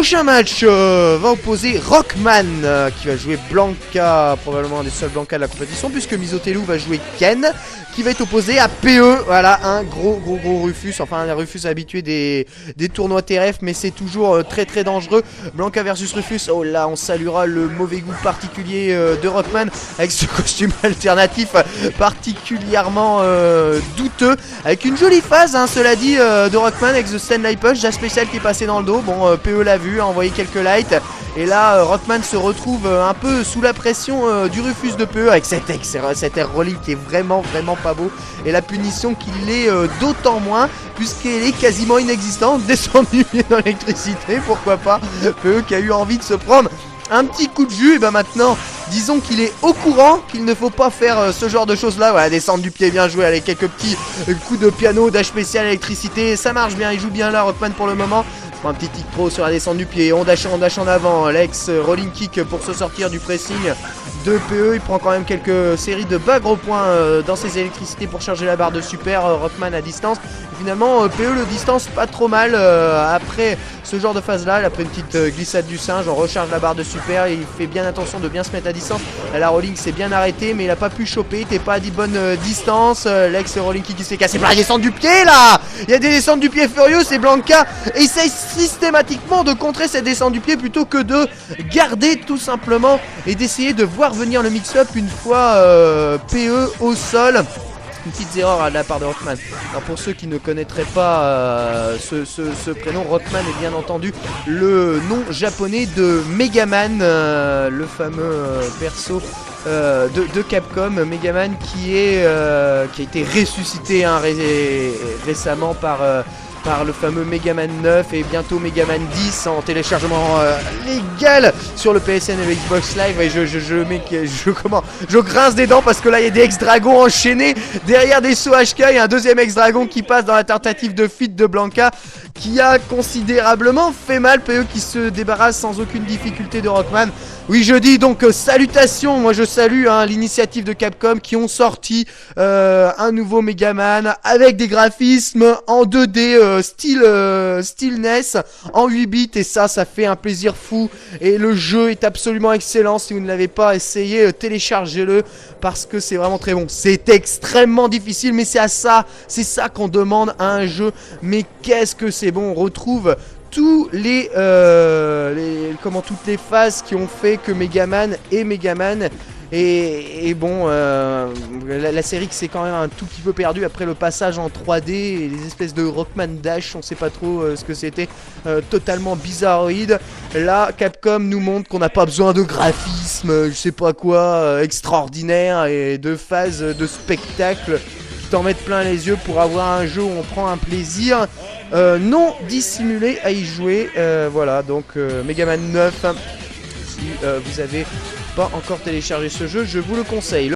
prochain match va opposer Rockman qui va jouer Blanka, probablement un des seuls Blanka de la compétition, puisque Misotelu va jouer Ken qui va être opposé à PE. Voilà, un gros Rufus, enfin un Rufus habitué des tournois TRF, mais c'est toujours très dangereux. Blanka versus Rufus, oh là on saluera le mauvais goût particulier de Rockman avec ce costume alternatif particulièrement douteux, avec une jolie phase hein, cela dit de Rockman avec The Stand Push, déjà spécial qui est passé dans le dos. Bon PE l'a vu, a envoyé quelques lights. Et là, Rockman se retrouve un peu sous la pression du Rufus de PE avec cet air rolling qui est vraiment pas beau. Et la punition qui l'est d'autant moins puisqu'elle est quasiment inexistante. Descendu dans l'électricité, pourquoi pas. PE qui a eu envie de se prendre un petit coup de jus. Et ben maintenant, disons qu'il est au courant qu'il ne faut pas faire ce genre de choses là. Voilà, descendre du pied bien joué avec quelques petits coups de piano, dash spécial, électricité. Ça marche bien, il joue bien là, Rockman pour le moment. Un petit kick pro sur la descente du pied, on dash en avant, Lex rolling kick pour se sortir du pressing de PE. Il prend quand même quelques séries de bas gros points dans ses électricités pour charger la barre de super. Rockman à distance. Et finalement PE le distance pas trop mal après ce genre de phase là. Après une petite glissade du singe, on recharge la barre de super. Il fait bien attention de bien se mettre à distance. La rolling s'est bien arrêté mais il a pas pu choper, il était pas à bonne distance. Lex rolling kick qui s'est cassé par la descente du pied là. Il y a des descentes du pied furieuses et Blanka essaye systématiquement de contrer cette descente du pied plutôt que de garder tout simplement et d'essayer de voir venir le mix-up une fois PE au sol. Une petite erreur de la part de Rockman. Alors pour ceux qui ne connaîtraient pas ce prénom, Rockman est bien entendu le nom japonais de Megaman, le fameux perso de Capcom. Megaman qui a été ressuscité hein, récemment par le fameux Megaman 9 et bientôt Megaman 10 en téléchargement légal sur le PSN et le Xbox Live. Et je grince des dents parce que là il y a des ex-dragons enchaînés derrière des sauts HK et un deuxième ex-dragon qui passe dans la tentative de feat de Blanka qui a considérablement fait mal. PE qui se débarrasse sans aucune difficulté de Rockman. Oui, je dis donc salutations, moi je salue hein, l'initiative de Capcom qui ont sorti un nouveau Megaman avec des graphismes en 2D style NES en 8 bits et ça fait un plaisir fou et le jeu est absolument excellent. Si vous ne l'avez pas essayé, téléchargez-le parce que c'est vraiment très bon. C'est extrêmement difficile mais c'est ça qu'on demande à un jeu, mais qu'est-ce que c'est bon. On retrouve toutes les phases qui ont fait que Megaman est Megaman. Et bon, la série qui s'est quand même un tout petit peu perdue après le passage en 3D et les espèces de Rockman Dash, on sait pas trop ce que c'était, totalement bizarroïde. Là, Capcom nous montre qu'on n'a pas besoin de graphisme, je sais pas quoi, extraordinaire et de phases de spectacle qui t'en mettent plein les yeux pour avoir un jeu où on prend un plaisir non dissimulé à y jouer. Voilà, donc Megaman 9, si vous avez pas encore téléchargé ce jeu, je vous le conseille.